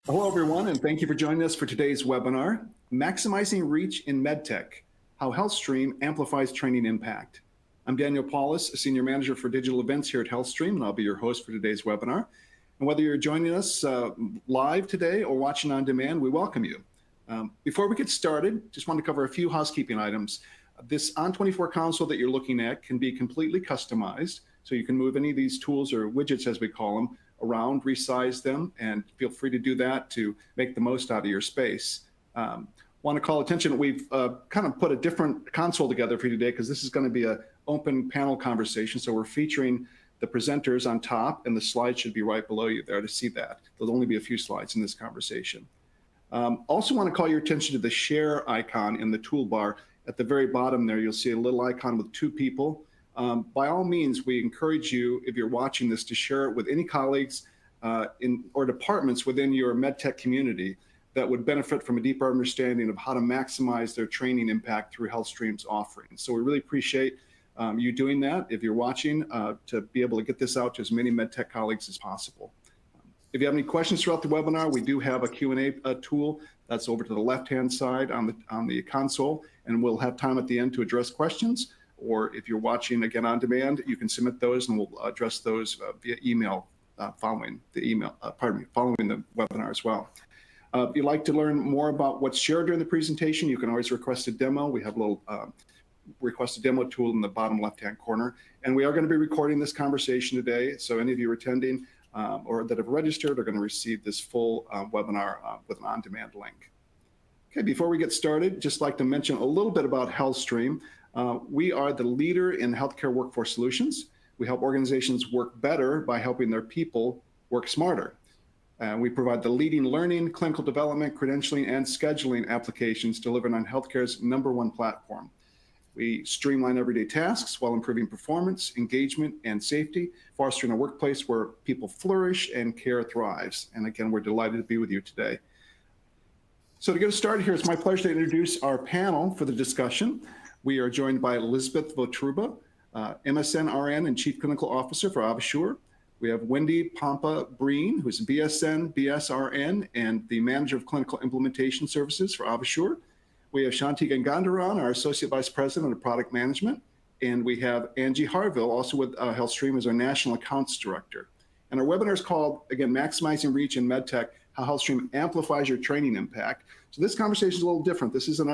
Hello, everyone, and thank you for joining us for today's webinar, Maximizing Reach in MedTech, How HealthStream Amplifies Training Impact. I'm Daniel Paulus, a Senior Manager for Digital Events here at HealthStream, and I'll be your host for today's webinar. And whether you're joining us live today or watching on demand, we welcome you. Before we get started, just want to cover a few housekeeping items. This On24 console that you're looking at can be completely customized, so you can move any of these tools or widgets, as we call them, around, resize them, and feel free to do that to make the most out of your space. Want to call attention, we've kind of put a different console together for you today because this is going to be an open panel conversation. So we're featuring the presenters on top, and the slides should be right below you there to see that. There'll only be a few slides in this conversation. Also want to call your attention to the share icon in the toolbar. At the very bottom there, you'll see a little icon with two people. By all means, we encourage you, if you're watching this, to share it with any colleagues or departments within your MedTech community that would benefit from a deeper understanding of how to maximize their training impact through HealthStream's offerings. So we really appreciate you doing that, if you're watching, to be able to get this out to as many MedTech colleagues as possible. If you have any questions throughout the webinar, we do have a Q&A tool that's over to the left-hand side on the console, and we'll have time at the end to address questions. Or if you're watching again on demand, you can submit those, and we'll address those via email following the webinar as well. If you'd like to learn more about what's shared during the presentation, you can always request a demo. We have a little request a demo tool in the bottom left-hand corner, and we are going to be recording this conversation today. So any of you attending or that have registered are going to receive this full webinar with an on-demand link. Okay, before we get started, just like to mention a little bit about HealthStream. We are the leader in healthcare workforce solutions. We help organizations work better by helping their people work smarter. We provide the leading learning, clinical development, credentialing, and scheduling applications delivered on healthcare's #1 platform. We streamline everyday tasks while improving performance, engagement, and safety, fostering a workplace where people flourish and care thrives. And again, we're delighted to be with you today. So to get us started here, it's my pleasure to introduce our panel for the discussion. We are joined by Lisbeth Votruba, MSN RN and Chief Clinical Officer for AvaSure. We have Wendy Pompa-Breen, who's BSN, BSRN, and the Manager of Clinical Implementation Services for AvaSure. We have Shanti Gangandaran, our Associate Vice President of Product Management. And we have Angie Harville, also with HealthStream, as our National Accounts Director. And our webinar is called, again, Maximizing Reach in MedTech, How HealthStream Amplifies Your Training Impact. So this conversation is a little different. This isn't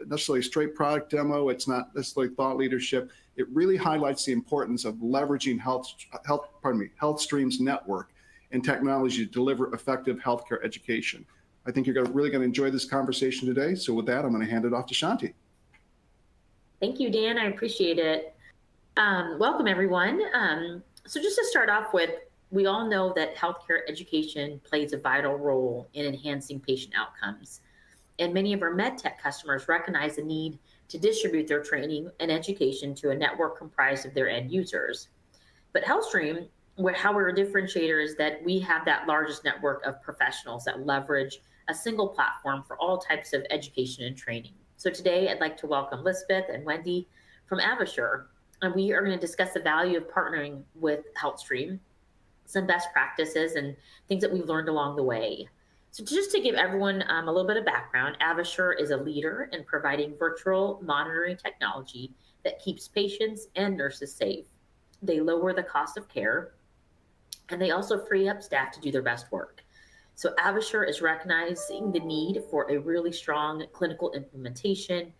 necessarily a straight product demo. It's not necessarily thought leadership. It really highlights the importance of leveraging HealthStream's network and technology to deliver effective healthcare education. I think you're really going to enjoy this conversation today. So with that, I'm going to hand it off to Shanti. Thank you, Dan. I appreciate it. Welcome, everyone. So just to start off with, we all know that healthcare education plays a vital role in enhancing patient outcomes. And many of our MedTech customers recognize the need to distribute their training and education to a network comprised of their end users. But HealthStream, how we're a differentiator is that we have that largest network of professionals that leverage a single platform for all types of education and training. So today I'd like to welcome Lisbeth and Wendy from AvaSure, and we are going to discuss the value of partnering with HealthStream, some best practices and things that we've learned along the way. So just to give everyone a little bit of background, AvaSure is a leader in providing virtual monitoring technology that keeps patients and nurses safe. They lower the cost of care, and they also free up staff to do their best work. So AvaSure is recognizing the need for a really strong clinical implementation,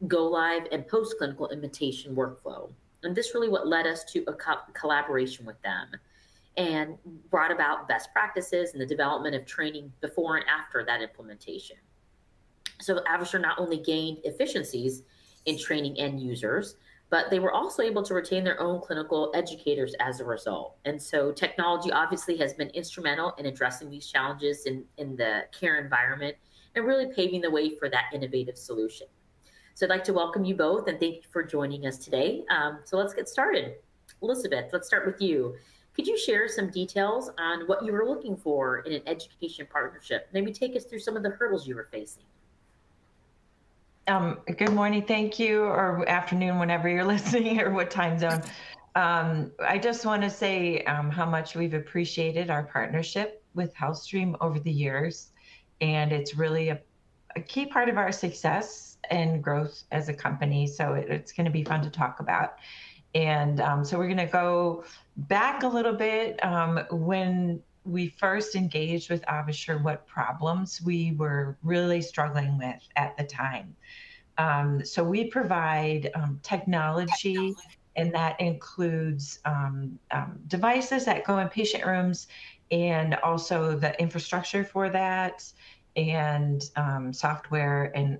go live, and post-clinical implementation workflow. And this really what led us to a collaboration with them and brought about best practices and the development of training before and after that implementation. So AvaSure not only gained efficiencies in training end users, but they were also able to retain their own clinical educators as a result. And so technology obviously has been instrumental in addressing these challenges in the care environment and really paving the way for that innovative solution. So I'd like to welcome you both and thank you for joining us today. So let's get started. Elizabeth, let's start with you. Could you share some details on what you were looking for in an education partnership? Maybe take us through some of the hurdles you were facing. Good morning, thank you, or afternoon, whenever you're listening, or what time zone. I just want to say how much we've appreciated our partnership with HealthStream over the years. and it's really a key part of our success and growth as a company. So it's going to be fun to talk about. And so we're going to go back a little bit. When we first engaged with AvaSure, what problems we were really struggling with at the time. So we provide technology, and that includes devices that go in patient rooms, and also the infrastructure for that, and software, and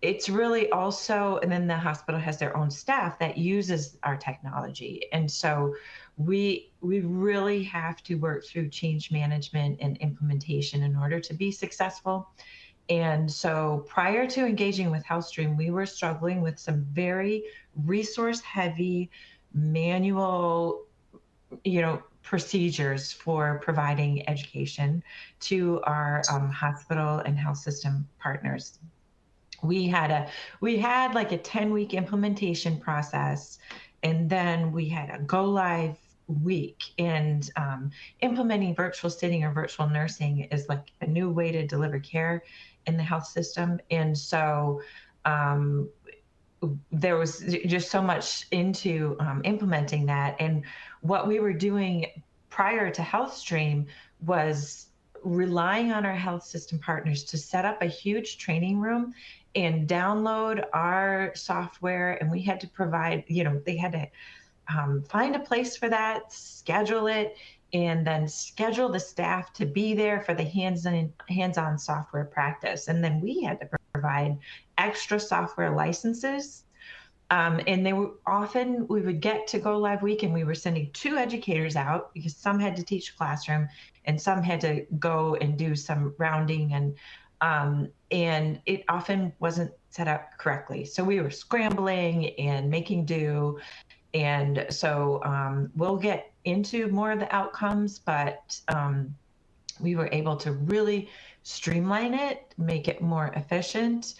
it's really also, and then the hospital has their own staff that uses our technology. And so we really have to work through change management and implementation in order to be successful. And so prior to engaging with HealthStream, we were struggling with some very resource heavy manual, procedures for providing education to our hospital and health system partners. We had like a 10-week implementation process, and then we had a go live week. And implementing virtual sitting or virtual nursing is like a new way to deliver care in the health system. And so there was just so much into implementing that. And what we were doing prior to HealthStream was relying on our health system partners to set up a huge training room and download our software. And we had to provide, they had to find a place for that, schedule it, and then schedule the staff to be there for the hands-on software practice. And then we had to provide extra software licenses. And they were often, we would get to go live week and we were sending 2 educators out, because some had to teach classroom and some had to go and do some rounding, and it often wasn't set up correctly. So we were scrambling and making do. And so we'll get into more of the outcomes, but we were able to really streamline it, make it more efficient.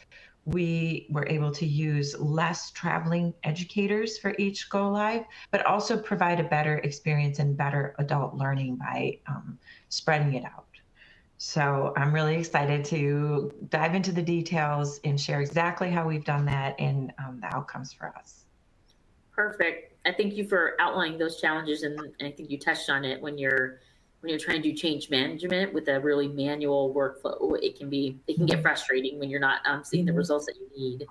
We were able to use less traveling educators for each go live, but also provide a better experience and better adult learning by spreading it out. So I'm really excited to dive into the details and share exactly how we've done that and the outcomes for us. Perfect. I thank you for outlining those challenges, and I think you touched on it when you're trying to do change management with a really manual workflow. It can get frustrating when you're not seeing the results that you need.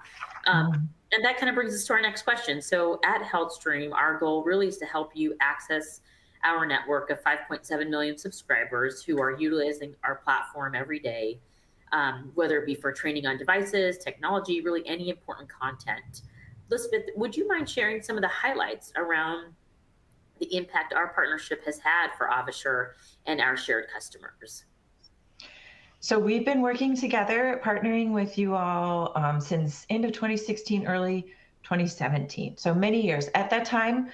And that kind of brings us to our next question. So at HealthStream, our goal really is to help you access our network of 5.7 million subscribers who are utilizing our platform every day, whether it be for training on devices, technology, really any important content. Lisbeth, would you mind sharing some of the highlights around the impact our partnership has had for AvaSure and our shared customers? So we've been working together, partnering with you all since end of 2016, early 2017. So many years. At that time,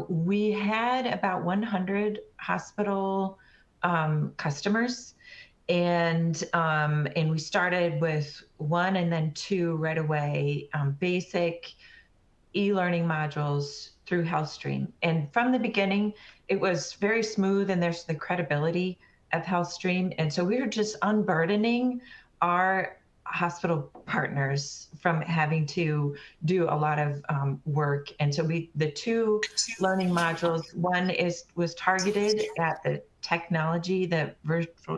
we had about 100 hospital customers. And we started with 1 and then 2 right away, basic e-learning modules through HealthStream. And from the beginning, it was very smooth, and there's the credibility of HealthStream. And so we were just unburdening our hospital partners from having to do a lot of work. And so the 2 learning modules, one was targeted at the technology, the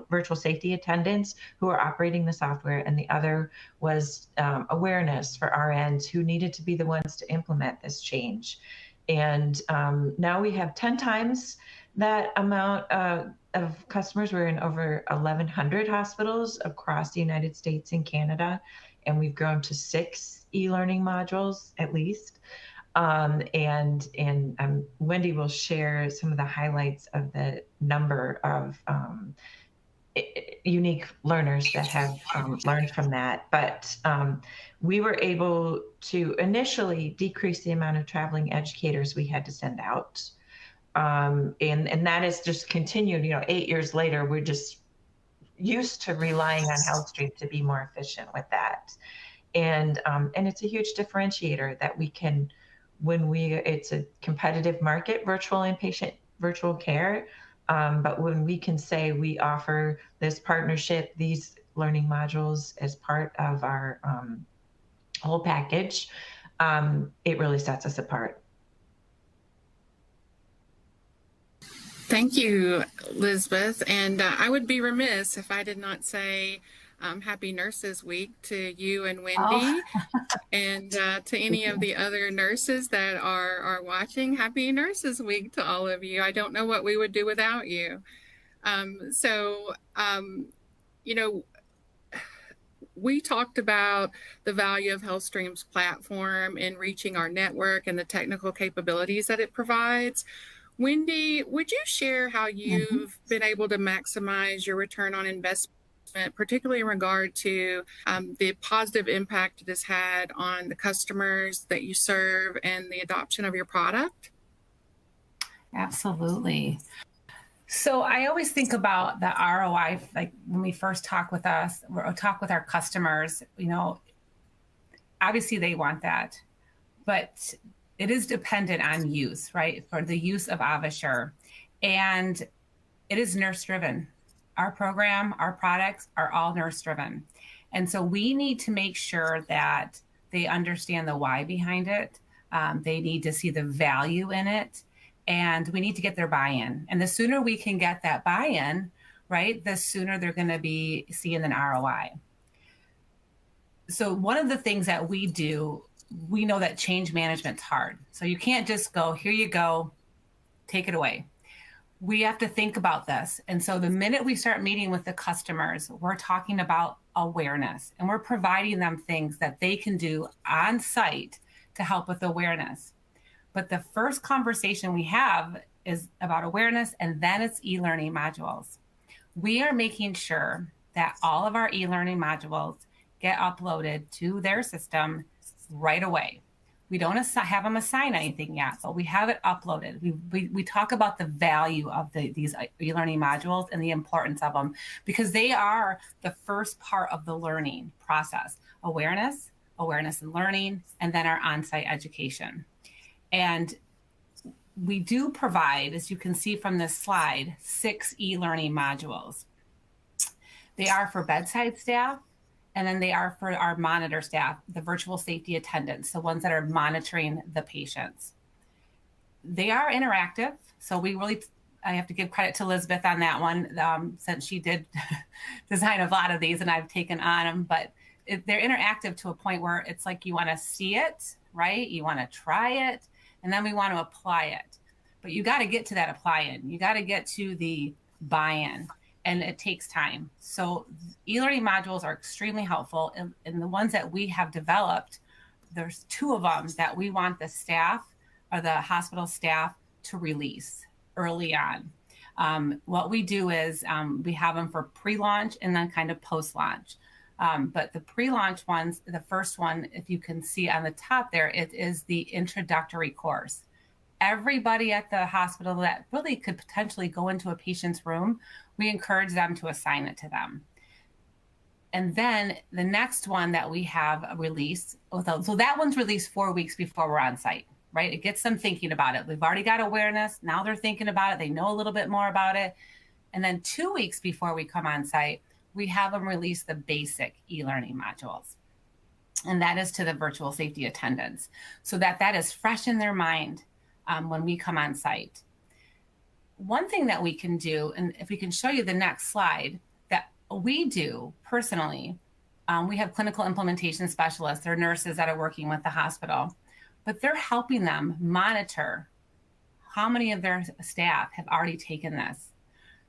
virtual safety attendants who are operating the software, and the other was awareness for RNs who needed to be the ones to implement this change. And now we have 10 times that amount of customers. We're in over 1,100 hospitals across the United States and Canada, and we've grown to 6 e-learning modules at least. And Wendy will share some of the highlights of the number of unique learners that have learned from that. But we were able to initially decrease the amount of traveling educators we had to send out. And that has just continued, 8 years later. We're just used to relying on HealthStream to be more efficient with that. And it's a huge differentiator that we can, it's a competitive market, virtual inpatient, virtual care. But when we can say we offer this partnership, these learning modules as part of our whole package, it really sets us apart. Thank you, Lisbeth. And I would be remiss if I did not say Happy Nurses Week to you and Wendy, and to any of the other nurses that are watching. Happy Nurses Week to all of you. I don't know what we would do without you. You know, we talked about the value of HealthStream's platform in reaching our network and the technical capabilities that it provides. Wendy, would you share how you've been able to maximize your return on investment, particularly in regard to the positive impact it has had on the customers that you serve and the adoption of your product? Absolutely. So I always think about the ROI, like when we first talk with us or talk with our customers, you know, obviously they want that, but it is dependent on use, right? For the use of AvaSure. And it is nurse driven. Our program, our products are all nurse driven. And so we need to make sure that they understand the why behind it. They need to see the value in it. And we need to get their buy-in. And the sooner we can get that buy-in, right, the sooner they're going to be seeing an ROI. So one of the things that we do, we know that change management's hard. So you can't just go, here you go, take it away. We have to think about this. And so the minute we start meeting with the customers, we're talking about awareness, and we're providing them things that they can do on site to help with awareness. But the first conversation we have is about awareness, and then it's e-learning modules. We are making sure that all of our e-learning modules get uploaded to their system right away. We don't have them assign anything yet, but we have it uploaded. We talk about the value of these e-learning modules and the importance of them, because they are the first part of the learning process. Awareness and learning, and then our on-site education. And we do provide, as you can see from this slide, 6 e-learning modules. They are for bedside staff, and then they are for our monitor staff, the virtual safety attendants, the ones that are monitoring the patients. They are interactive, so I have to give credit to Lisbeth on that one, since she did design a lot of these and I've taken on them, but they're interactive to a point where it's like you want to see it, right? You want to try it, and then we want to apply it. But you got to get to that apply-in. You got to get to the buy-in, and it takes time. So e-learning modules are extremely helpful. And the ones that we have developed, there's 2 of them that we want the staff or the hospital staff to release early on. What we do is we have them for pre-launch and then kind of post-launch. But the pre-launch ones, the first one, if you can see on the top there, it is the introductory course. Everybody at the hospital that really could potentially go into a patient's room, we encourage them to assign it to them. And then the next one that we have released, so that one's released 4 weeks before we're on site, right? It gets them thinking about it. We've already got awareness. Now they're thinking about it. They know a little bit more about it. And then 2 weeks before we come on site, we have them release the basic e-learning modules. And that is to the virtual safety attendants, so that is fresh in their mind when we come on site. One thing that we can do, and if we can show you the next slide, that we do personally, we have clinical implementation specialists or nurses that are working with the hospital, but they're helping them monitor how many of their staff have already taken this.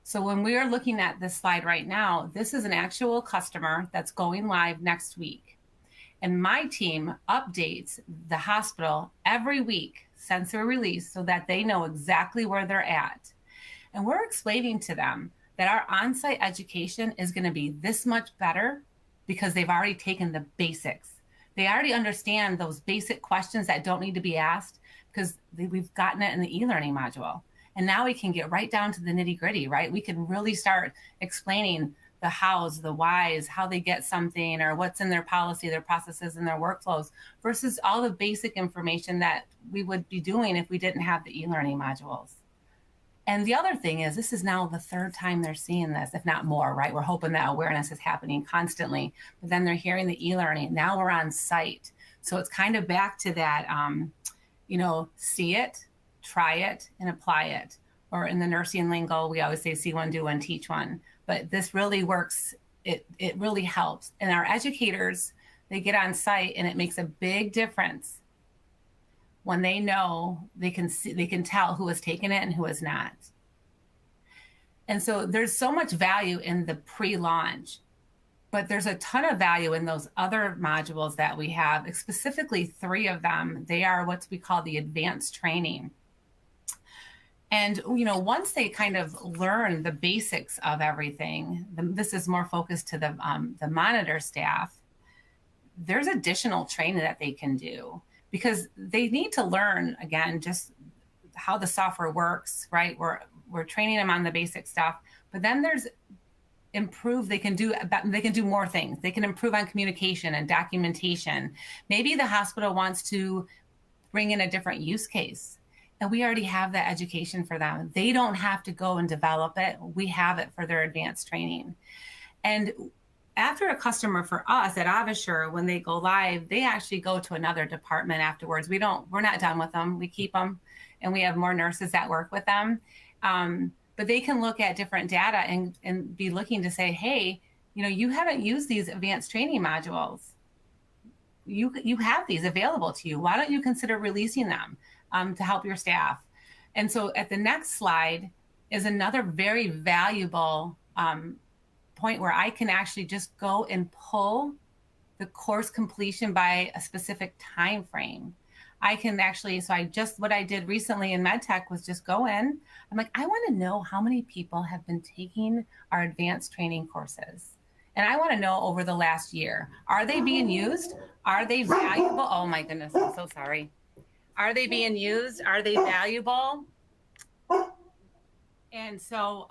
So when we are looking at this slide right now, this is an actual customer that's going live next week. And my team updates the hospital every week since their release so that they know exactly where they're at. And we're explaining to them that our on-site education is going to be this much better because they've already taken the basics. They already understand those basic questions that don't need to be asked because we've gotten it in the e-learning module. And now we can get right down to the nitty-gritty, right? We can really start explaining the hows, the whys, how they get something, or what's in their policy, their processes, and their workflows, versus all the basic information that we would be doing if we didn't have the e-learning modules. And the other thing is, this is now the third time they're seeing this, if not more, right? We're hoping that awareness is happening constantly, but then they're hearing the e-learning. Now we're on site. So it's kind of back to that, see it, try it, and apply it. Or in the nursing lingo, we always say, see one, do one, teach one. But this really works. It really helps. And our educators, they get on site, and it makes a big difference when they know they can tell who has taken it and who has not. And so there's so much value in the pre-launch, but there's a ton of value in those other modules that we have, specifically 3 of them. They are what we call the advanced training. And, once they kind of learn the basics of everything, this is more focused to the monitor staff, there's additional training that they can do, because they need to learn, again, just how the software works, right? We're training them on the basic stuff, but then there's they can do more things. They can improve on communication and documentation. Maybe the hospital wants to bring in a different use case, and we already have that education for them. They don't have to go and develop it. We have it for their advanced training. And after a customer for us at AvaSure, when they go live, they actually go to another department afterwards. We're not done with them. We keep them, and we have more nurses that work with them. But they can look at different data and be looking to say, hey, you haven't used these advanced training modules. You have these available to you. Why don't you consider releasing them to help your staff? And so at the next slide is another very valuable point where I can actually just go and pull the course completion by a specific time frame. I can actually, what I did recently in MedTech was just go in. I'm like, I want to know how many people have been taking our advanced training courses. And I want to know over the last year, are they being used? Are they valuable? Oh my goodness, I'm so sorry. Are they being used? Are they valuable? And so,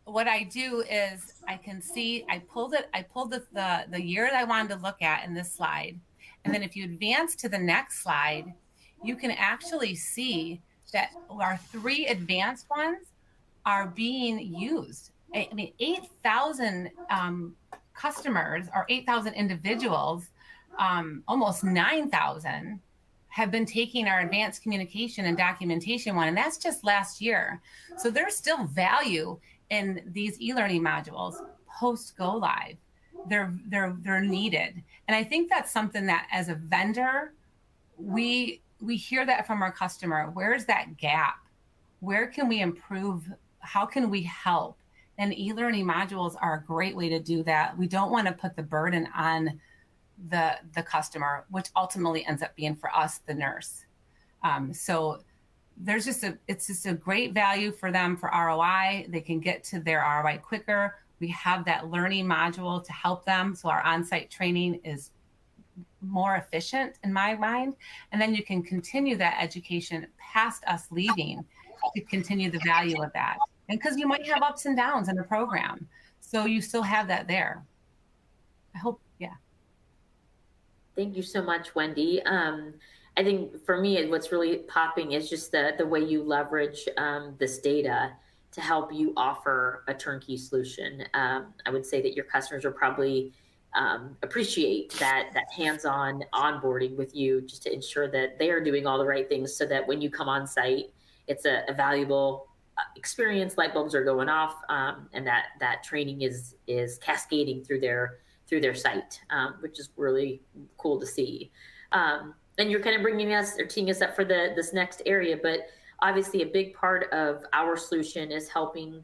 what I do is I can see, I pulled the year that I wanted to look at in this slide. And then if you advance to the next slide, you can actually see that our 3 advanced ones are being used. I mean, 8,000 customers or 8,000 individuals, almost 9,000 have been taking our advanced communication and documentation one. And that's just last year. So there's still value in these e-learning modules post go live. They're needed. And I think that's something that as a vendor, we hear that from our customer. Where's that gap? Where can we improve? How can we help? And e-learning modules are a great way to do that. We don't want to put the burden on the customer, which ultimately ends up being for us, the nurse. So it's just a great value for them for ROI. They can get to their ROI quicker. We have that learning module to help them. So our on-site training is more efficient in my mind. And then you can continue that education past us leaving to continue the value of that. And because you might have ups and downs in the program. So you still have that there. I hope, yeah. Thank you so much, Wendy. I think for me, what's really popping is just the way you leverage this data to help you offer a turnkey solution. I would say that your customers will probably appreciate that hands-on onboarding with you, just to ensure that they are doing all the right things so that when you come on site, it's a valuable experience, light bulbs are going off, and that training is cascading through their site, which is really cool to see. And you're kind of bringing us or teeing us up for this next area, but obviously a big part of our solution is helping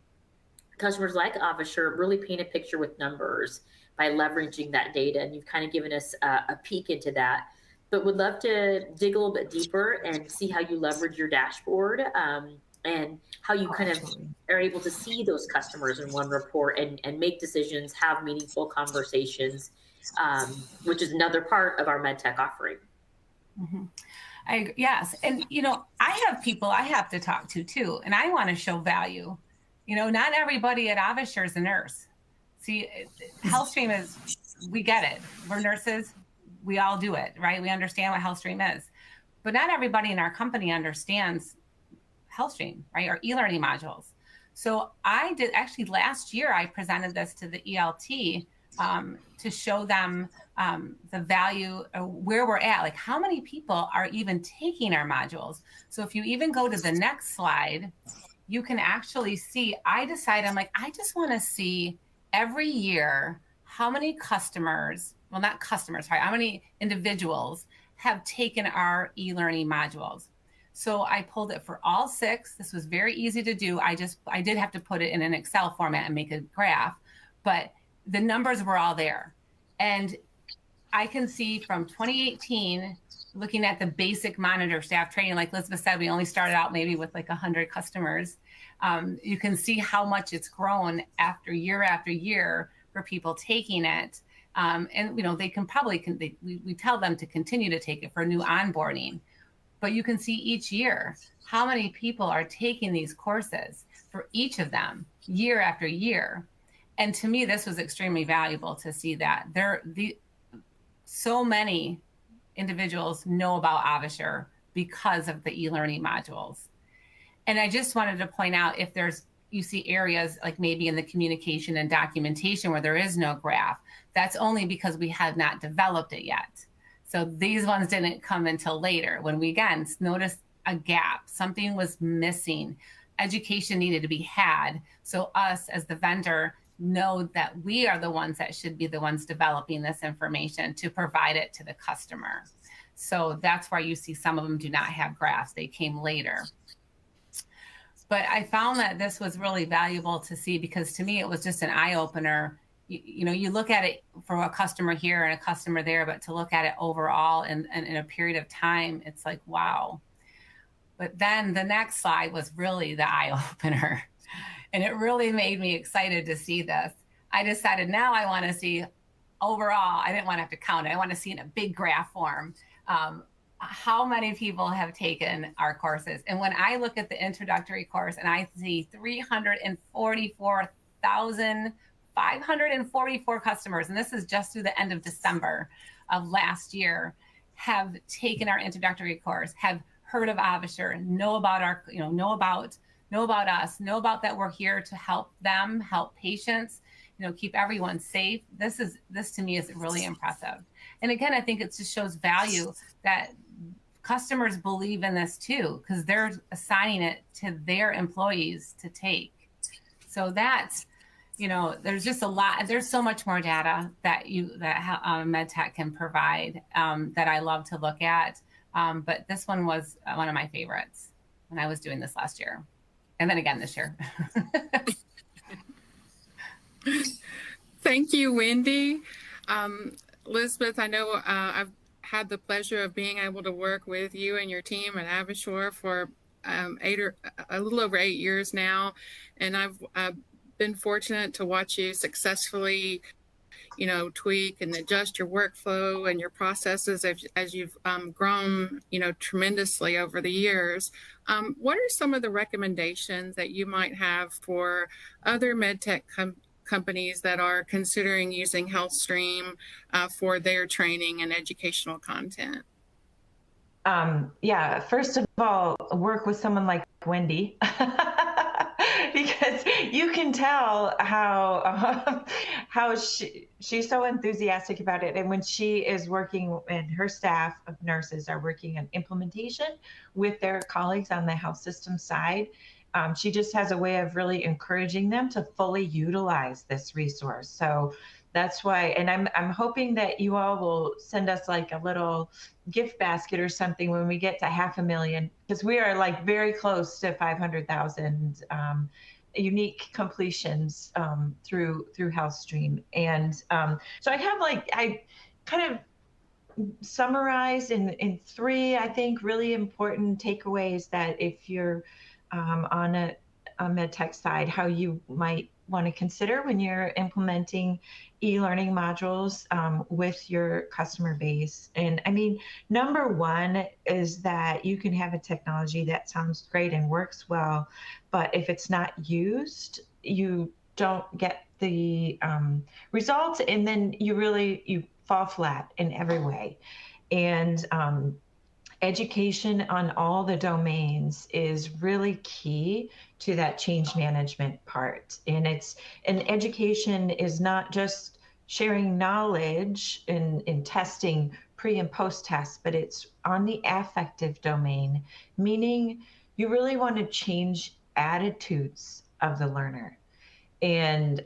customers like AvaSure really paint a picture with numbers by leveraging that data. And you've kind of given us a peek into that, but would love to dig a little bit deeper and see how you leverage your dashboard and how you kind of are able to see those customers in one report and make decisions, have meaningful conversations, which is another part of our MedTech offering. Mm-hmm. Yes. And, I have people I have to talk to too, and I want to show value. Not everybody at AvaSure is a nurse. See, HealthStream is, we get it. We're nurses. We all do it, right? We understand what HealthStream is. But not everybody in our company understands HealthStream, right? Or e-learning modules. So I did actually last year, I presented this to the ELT to show them the value of where we're at, like how many people are even taking our modules. So if you even go to the next slide, you can actually see, I just want to see every year how many customers, well, not customers, sorry, how many individuals have taken our e-learning modules. So I pulled it for all 6. This was very easy to do. I did have to put it in an Excel format and make a graph, but the numbers were all there. And I can see from 2018, looking at the basic monitor staff training, like Lisbeth said, we only started out maybe with like 100 customers. You can see how much it's grown after year for people taking it. And they can probably, we tell them to continue to take it for new onboarding. But you can see each year how many people are taking these courses for each of them year after year. And to me, this was extremely valuable to see that so many individuals know about AvaSure because of the e-learning modules. And I just wanted to point out, if you see areas like maybe in the communication and documentation where there is no graph, that's only because we have not developed it yet. So these ones didn't come until later, when we again noticed a gap, something was missing, education needed to be had. So us as the vendor know that we are the ones that should be the ones developing this information to provide it to the customer. So that's why you see some of them do not have graphs. They came later. But I found that this was really valuable to see, because to me, it was just an eye-opener. You look at it for a customer here and a customer there, but to look at it overall and in a period of time, it's like, wow. But then the next slide was really the eye-opener. And it really made me excited to see this. I decided now I want to see overall, I didn't want to have to count it. I want to see in a big graph form how many people have taken our courses. And when I look at the introductory course and I see 344,544 customers, and this is just through the end of December of last year, have taken our introductory course, have heard of AvaSure, know about our, know about us, know about that we're here to help them, help patients, keep everyone safe. This to me is really impressive. And again, I think it just shows value that customers believe in this too, because they're assigning it to their employees to take. So that's, there's just a lot, there's so much more data that MedTech can provide that I love to look at. But this one was one of my favorites when I was doing this last year. And then again this year. Thank you, Wendy. Lisbeth, I know I've had the pleasure of being able to work with you and your team at AvaSure for a little over 8 years now. And I've been fortunate to watch you successfully tweak and adjust your workflow and your processes as you've grown, tremendously over the years. What are some of the recommendations that you might have for other MedTech companies that are considering using HealthStream for their training and educational content? Yeah, first of all, work with someone like Wendy. Because you can tell how she's so enthusiastic about it. And when she is working and her staff of nurses are working on implementation with their colleagues on the health system side, she just has a way of really encouraging them to fully utilize this resource. So that's why, and I'm hoping that you all will send us like a little gift basket or something when we get to 500,000, because we are like very close to 500,000 unique completions through HealthStream. And so I kind of summarized in 3, I think, really important takeaways that if you're on a MedTech side, how you might want to consider when you're implementing e-learning modules with your customer base. And I mean, number 1 is that you can have a technology that sounds great and works well, but if it's not used, you don't get the results, and then you fall flat in every way. And education on all the domains is really key to that change management part. And education is not just sharing knowledge in testing pre and post tests, but it's on the affective domain, meaning you really want to change attitudes of the learner, and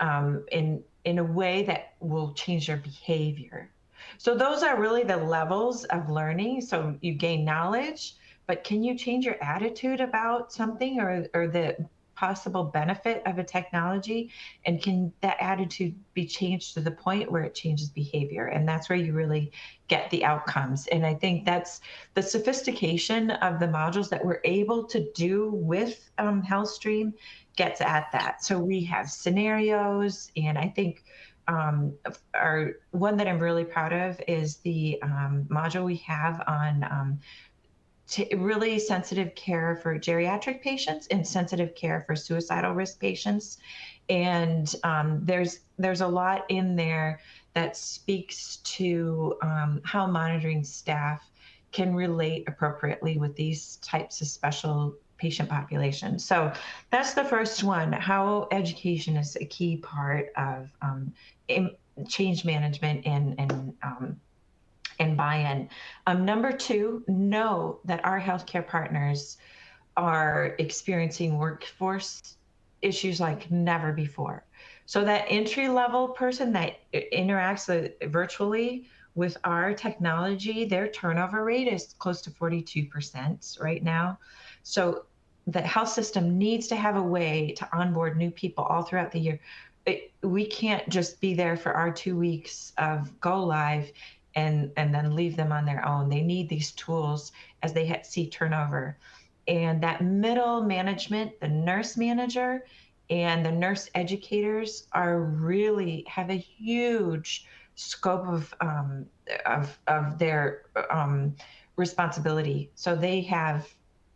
in a way that will change their behavior. So those are really the levels of learning. So you gain knowledge, but can you change your attitude about something, or the possible benefit of a technology? And can that attitude be changed to the point where it changes behavior? And that's where you really get the outcomes. And I think that's the sophistication of the modules that we're able to do with HealthStream gets at that. So we have scenarios, and I think our one that I'm really proud of is the module we have on really sensitive care for geriatric patients and sensitive care for suicidal risk patients. And there's a lot in there that speaks to how monitoring staff can relate appropriately with these types of special patient populations. So that's the first one, how education is a key part of change management and buy-in. Number two, know that our healthcare partners are experiencing workforce issues like never before. So that entry-level person that interacts virtually with our technology, their turnover rate is close to 42% right now. So the health system needs to have a way to onboard new people all throughout the year. We can't just be there for our 2 weeks of go live and then leave them on their own. They need these tools as they see turnover. And that middle management, the nurse manager and the nurse educators really have a huge scope of their responsibility. So they have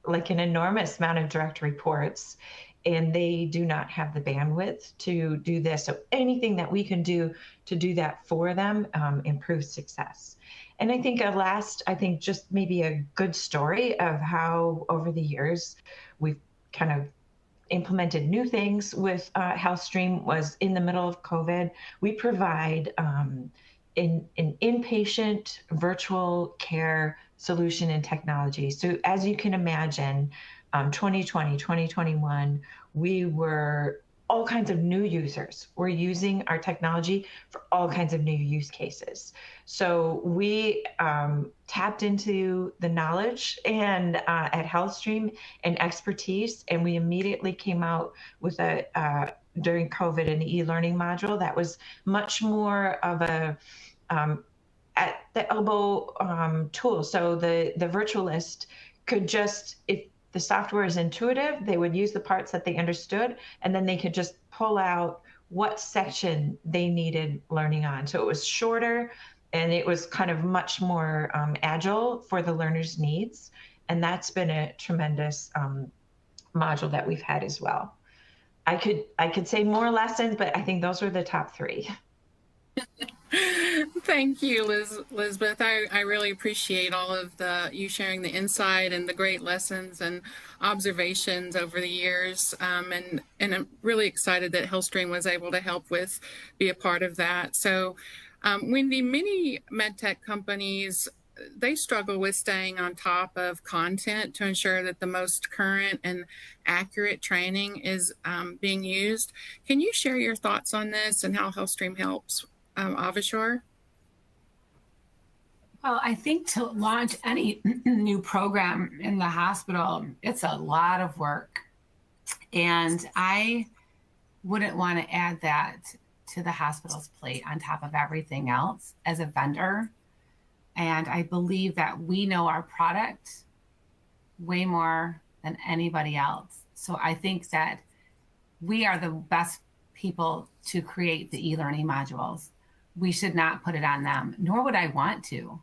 like an enormous amount of direct reports, and they do not have the bandwidth to do this. So anything that we can do to do that for them improves success. And I think just maybe a good story of how over the years we've kind of implemented new things with HealthStream was in the middle of COVID. We provide an inpatient virtual care solution and technology. So as you can imagine, 2020, 2021, we were all kinds of new users. We're using our technology for all kinds of new use cases. So we tapped into the knowledge and at HealthStream and expertise, and we immediately came out with during COVID, an e-learning module that was much more of a at the elbow tool. So the virtualist could just, if the software is intuitive, they would use the parts that they understood, and then they could just pull out what section they needed learning on. So it was shorter, and it was kind of much more agile for the learner's needs. And that's been a tremendous module that we've had as well. I could say more lessons, but I think those are the top three. Thank you, Lisbeth. I really appreciate all of you sharing the insight and the great lessons and observations over the years. And I'm really excited that HealthStream was able to be a part of that. So, Wendy, many MedTech companies, they struggle with staying on top of content to ensure that the most current and accurate training is being used. Can you share your thoughts on this and how HealthStream helps AvaSure? Well, I think to launch any new program in the hospital, it's a lot of work. And I wouldn't want to add that to the hospital's plate on top of everything else as a vendor. And I believe that we know our product way more than anybody else. So I think that we are the best people to create the e-learning modules. We should not put it on them, nor would I want to.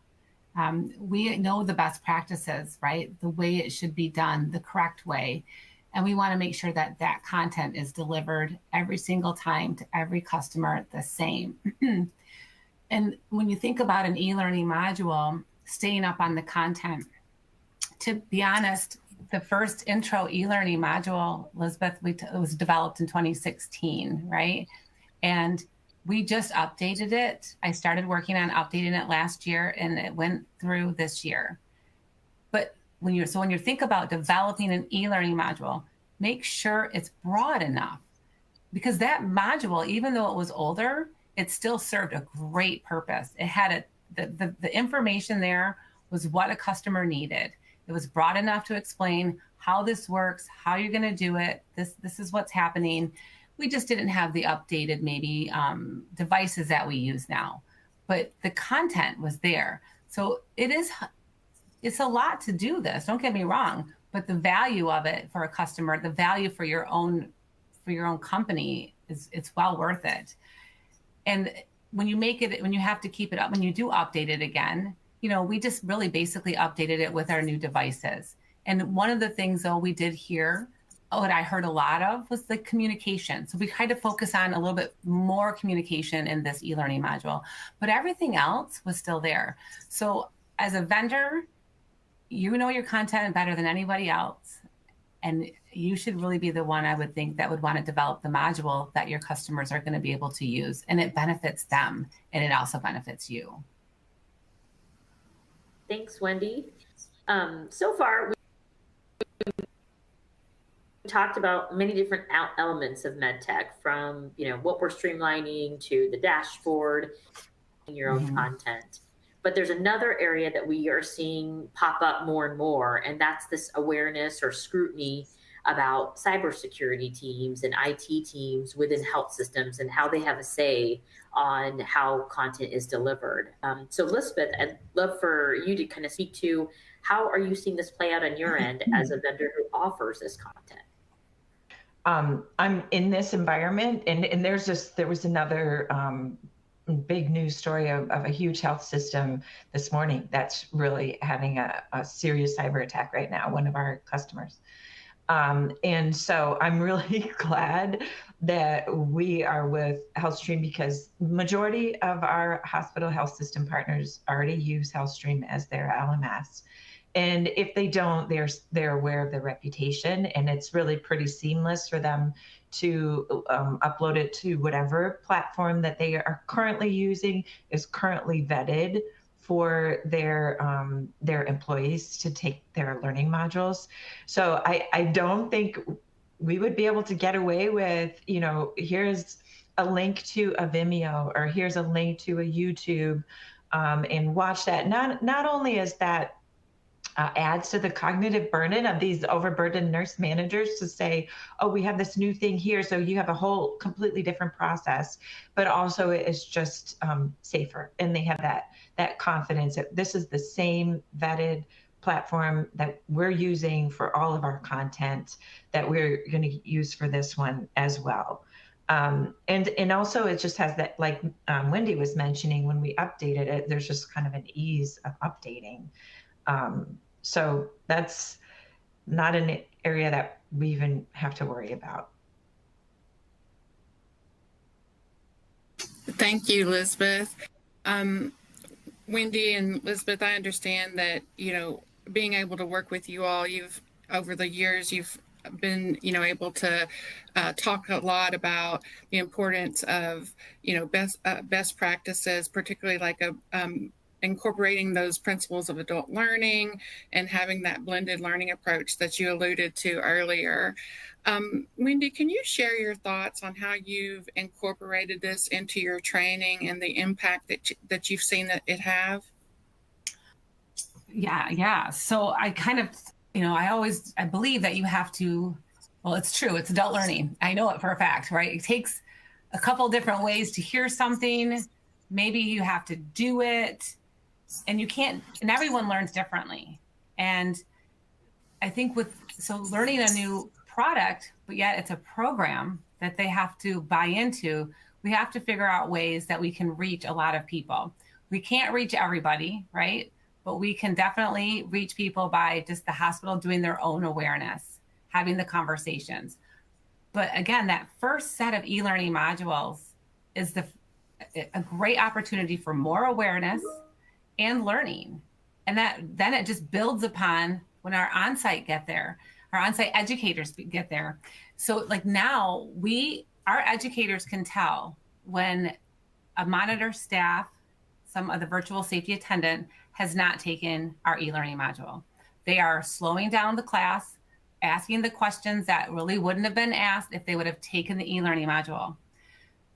We know the best practices, right? The way it should be done, the correct way. And we want to make sure that that content is delivered every single time to every customer the same. And when you think about an e-learning module, staying up on the content To be honest, the first intro e-learning module, Lisbeth, it was developed in 2016, right? And we just updated it. I started working on updating it last year, and it went through this year. But when you think about developing an e-learning module, make sure it's broad enough, because that module, even though it was older, it still served a great purpose. It had the information there was what a customer needed. It was broad enough to explain how this works, how you're going to do it. This is what's happening. We just didn't have the updated maybe devices that we use now, but the content was there. So it's a lot to do this. Don't get me wrong, but the value of it for a customer, the value for your own company it's well worth it. And when you have to keep it up, when you do update it again, we just really basically updated it with our new devices. And one of the things, though, we did here, what I heard a lot of, was the communication. So we tried to focus on a little bit more communication in this e-learning module, but everything else was still there. So as a vendor, you know your content better than anybody else. And you should really be the one, I would think, that would want to develop the module that your customers are going to be able to use. And it benefits them, and it also benefits you. Thanks, Wendy. So far, we talked about many different elements of MedTech, from what we're streamlining to the dashboard, your own content. But there's another area that we are seeing pop up more and more, and that's this awareness or scrutiny about cybersecurity teams and IT teams within health systems and how they have a say on how content is delivered. So Lisbeth, I'd love for you to kind of speak to how are you seeing this play out on your end as a vendor who offers this content? I'm in this environment, and there was another big news story of a huge health system this morning that's really having a serious cyber attack right now, one of our customers. And so I'm really glad that we are with HealthStream, because majority of our hospital health system partners already use HealthStream as their LMS. And if they don't, they're aware of their reputation, and it's really pretty seamless for them to upload it to whatever platform that they are currently using, is currently vetted for their employees to take their learning modules. So I don't think we would be able to get away with, here's a link to a Vimeo, or here's a link to a YouTube, and watch that. Not only is that adds to the cognitive burden of these overburdened nurse managers to say, oh, we have this new thing here, so you have a whole completely different process, but also it's just safer, and they have that confidence that this is the same vetted platform that we're using for all of our content that we're going to use for this one as well. And also it just has that, like Wendy was mentioning, when we updated it, there's just kind of an ease of updating. So that's not an area that we even have to worry about. Thank you, Lisbeth. Wendy and Lisbeth, I understand that, being able to work with you all, over the years, you've been, able to talk a lot about the importance of, best practices, particularly like incorporating those principles of adult learning and having that blended learning approach that you alluded to earlier. Wendy, can you share your thoughts on how you've incorporated this into your training and the impact that you've seen that it have? Yeah. So I kind of, I believe that you have to, well, it's true. It's adult learning. I know it for a fact, right? It takes a couple different ways to hear something. Maybe you have to do it, and you can't, and everyone learns differently. And I think learning a new product, but yet it's a program that they have to buy into, we have to figure out ways that we can reach a lot of people. We can't reach everybody, right? But we can definitely reach people by just the hospital doing their own awareness, having the conversations. But again, that first set of e-learning modules is a great opportunity for more awareness and learning. And then it just builds upon when our on-site get there, our on-site educators get there. So like now our educators can tell when a monitor staff, some of the virtual safety attendant has not taken our e-learning module. They are slowing down the class, asking the questions that really wouldn't have been asked if they would have taken the e-learning module.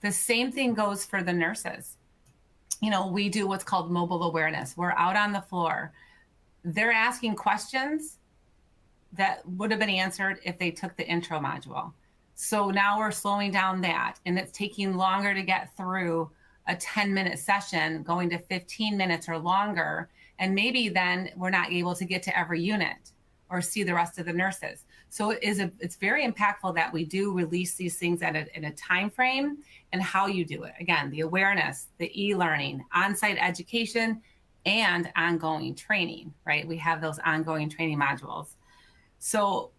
The same thing goes for the nurses. You know, we do what's called mobile awareness. We're out on the floor. They're asking questions that would have been answered if they took the intro module. So now we're slowing down that, and it's taking longer to get through a 10-minute session, going to 15 minutes or longer. And maybe then we're not able to get to every unit or see the rest of the nurses. So it's very impactful that we do release these things in a time frame and how you do it. Again, the awareness, the e-learning, on-site education, and ongoing training, right? We have those ongoing training modules. So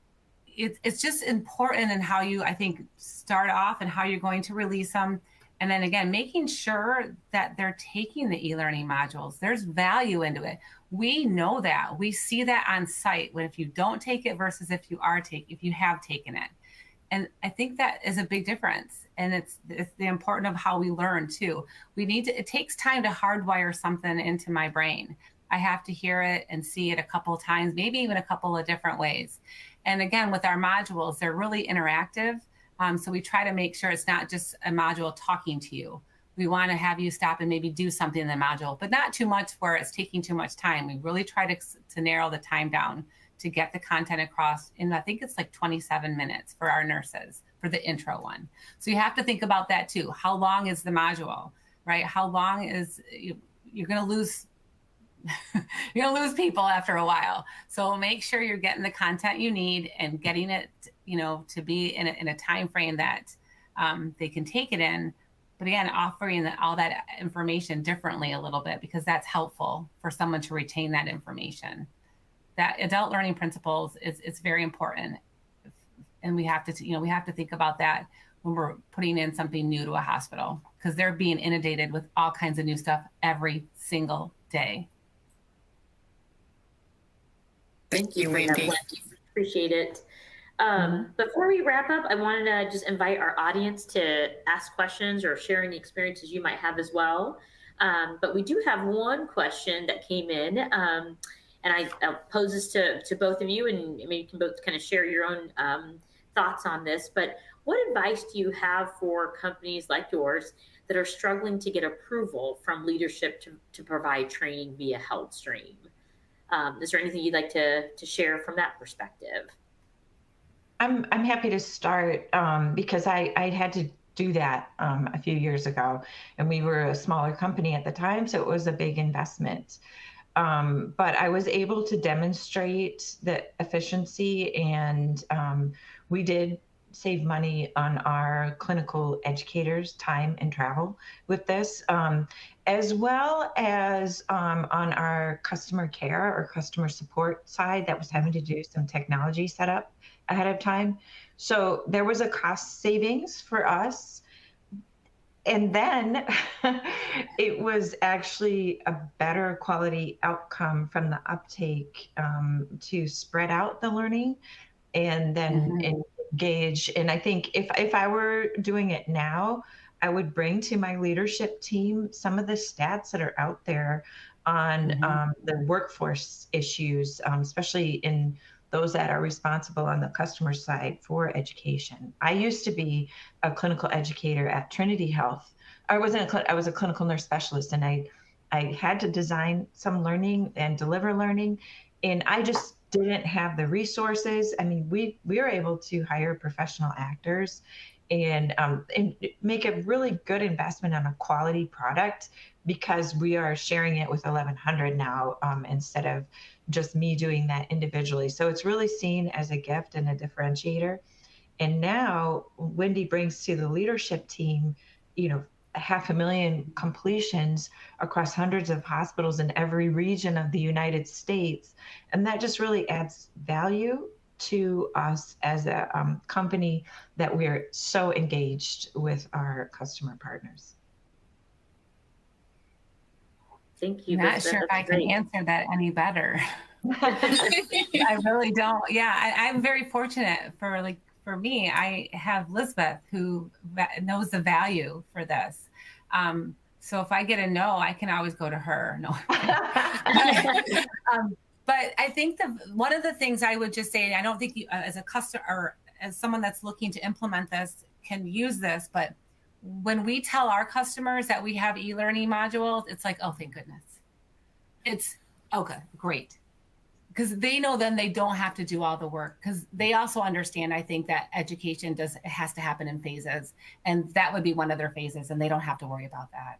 it's just important in how you, I think, start off and how you're going to release them. And then again, making sure that they're taking the e-learning modules. There's value into it. We know that. We see that on site when if you don't take it versus if you have taken it. And I think that is a big difference. And it's the importance of how we learn too. It takes time to hardwire something into my brain. I have to hear it and see it a couple of times, maybe even a couple of different ways. And again, with our modules, they're really interactive. So we try to make sure it's not just a module talking to you. We want to have you stop and maybe do something in the module, but not too much where it's taking too much time. We really try to narrow the time down to get the content across. And I think it's like 27 minutes for our nurses for the intro one. So you have to think about that too. How long is the module, right? How long is, you're going to lose you're going to lose people after a while. So make sure you're getting the content you need and getting it, to be in a time frame that they can take it in. But again, offering all that information differently a little bit, because that's helpful for someone to retain that information. That adult learning principles it's very important. And we have to think about that when we're putting in something new to a hospital, because they're being inundated with all kinds of new stuff every single day. Thank you, Wendy. Appreciate it. Before we wrap up, I wanted to just invite our audience to ask questions or share any experiences you might have as well. But we do have one question that came in, and I'll pose this to both of you, and maybe you can both kind of share your own thoughts on this. But what advice do you have for companies like yours that are struggling to get approval from leadership to provide training via HealthStream? Is there anything you'd like to share from that perspective? I'm happy to start because I had to do that a few years ago, and we were a smaller company at the time, so it was a big investment. But I was able to demonstrate the efficiency, and we did save money on our clinical educators' time and travel with this, as well as on our customer care or customer support side that was having to do some technology setup ahead of time. So there was a cost savings for us. And then it was actually a better quality outcome from the uptake to spread out the learning and then engage. And I think if I were doing it now, I would bring to my leadership team some of the stats that are out there on the workforce issues, especially in those that are responsible on the customer side for education. I used to be a clinical educator at Trinity Health. I was a clinical nurse specialist, and I had to design some learning and deliver learning, and I just didn't have the resources. I mean, we were able to hire professional actors and make a really good investment on a quality product, because we are sharing it with 1,100 now instead of just me doing that individually. So it's really seen as a gift and a differentiator. And now Wendy brings to the leadership team, 500,000 completions across hundreds of hospitals in every region of the United States. And that just really adds value to us as a company that we're so engaged with our customer partners. Thank you. Not sure if I can answer that any better. I really don't. Yeah, I'm very fortunate for me, I have Lisbeth who knows the value for this. So if I get a no, I can always go to her. No. But I think one of the things I would just say, I don't think you, as a customer or as someone that's looking to implement this, can use this, but when we tell our customers that we have e-learning modules, it's like, oh, thank goodness. It's okay, great. Because they know then they don't have to do all the work, because they also understand, I think, that education has to happen in phases, and that would be one of their phases, and they don't have to worry about that.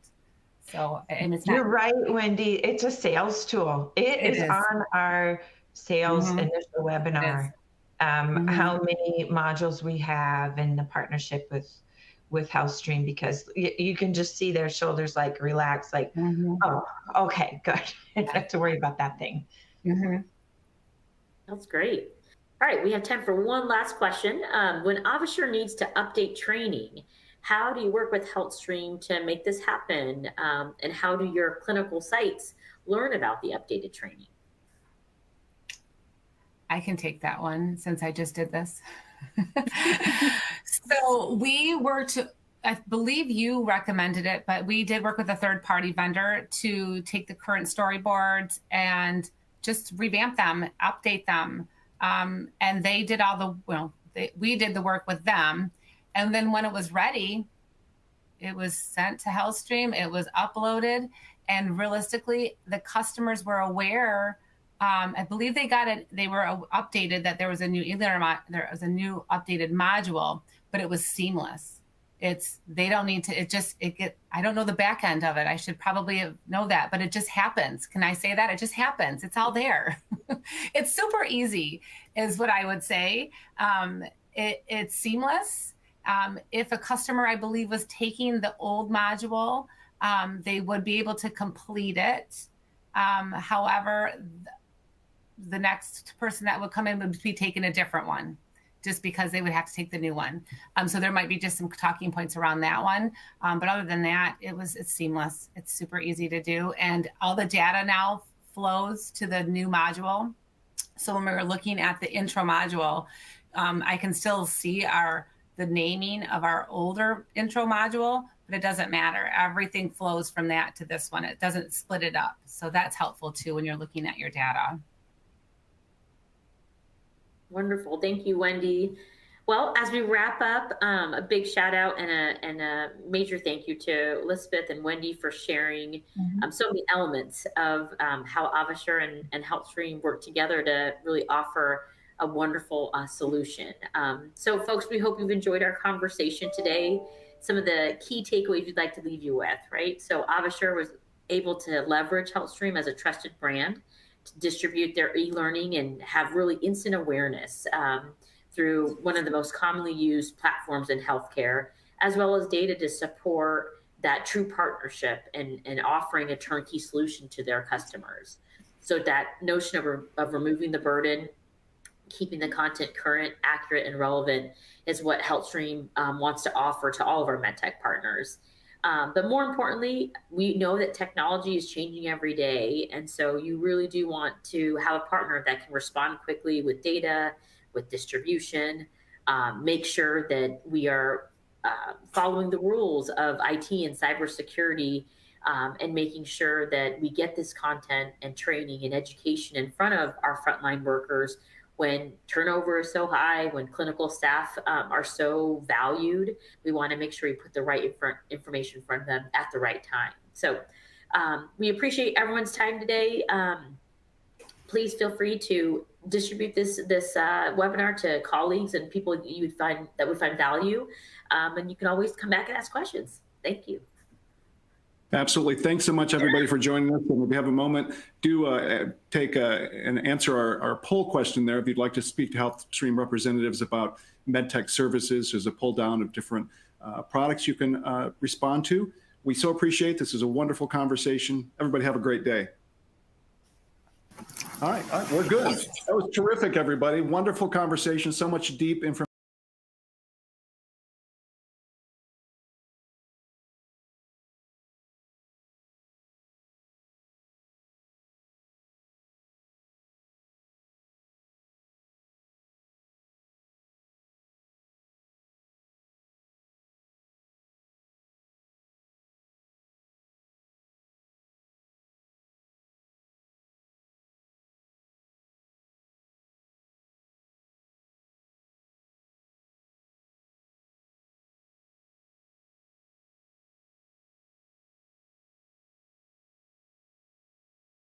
So, and it's not— You're right, Wendy. It's a sales tool. It is on our sales initial webinar. How many modules we have in the partnership with HealthStream, because you can just see their shoulders like relax, like, oh, okay, good. I don't have to worry about that thing. That's great. All right, we have time for one last question. When AvaSure needs to update training, how do you work with HealthStream to make this happen? And how do your clinical sites learn about the updated training? I can take that one since I just did this. So we worked, I believe you recommended it, but we did work with a third-party vendor to take the current storyboards and just revamp them, update them. And they did all the, we did the work with them. And then when it was ready, it was sent to HealthStream, it was uploaded, and realistically, the customers were aware. I believe they got it, they were updated that there was a new eLearning, there was a new updated module, but it was seamless. They don't need to, I don't know the back end of it. I should probably know that, but it just happens. Can I say that? It just happens. It's all there. It's super easy is what I would say. It's seamless. If a customer, I believe, was taking the old module, they would be able to complete it. However, the next person that would come in would be taking a different one, just because they would have to take the new one. So there might be just some talking points around that one. But other than that, it's seamless. It's super easy to do. And all the data now flows to the new module. So when we were looking at the intro module, I can still see the naming of our older intro module, but it doesn't matter. Everything flows from that to this one. It doesn't split it up. So that's helpful too when you're looking at your data. Wonderful. Thank you, Wendy. Well, as we wrap up, a big shout out and a major thank you to Lisbeth and Wendy for sharing so many elements of how AvaSure and HealthStream work together to really offer a wonderful solution. So folks, we hope you've enjoyed our conversation today. Some of the key takeaways we'd like to leave you with, right? So AvaSure was able to leverage HealthStream as a trusted brand to distribute their e-learning and have really instant awareness through one of the most commonly used platforms in healthcare, as well as data to support that true partnership and offering a turnkey solution to their customers. So that notion of removing the burden, keeping the content current, accurate, and relevant is what HealthStream wants to offer to all of our MedTech partners. But more importantly, we know that technology is changing every day. And so you really do want to have a partner that can respond quickly with data, with distribution, make sure that we are following the rules of IT and cybersecurity, and making sure that we get this content and training and education in front of our frontline workers when turnover is so high, when clinical staff are so valued. We want to make sure we put the right information in front of them at the right time. So we appreciate everyone's time today. Please feel free to distribute this webinar to colleagues and people you would find value. And you can always come back and ask questions. Thank you. Absolutely. Thanks so much, everybody, for joining us. And if we have a moment, do take and answer our poll question there. If you'd like to speak to HealthStream representatives about MedTech services, there's a pull down of different products you can respond to. We so appreciate this. Is a wonderful conversation. Everybody have a great day. All right, we're good. That was terrific, everybody. Wonderful conversation. So much deep information.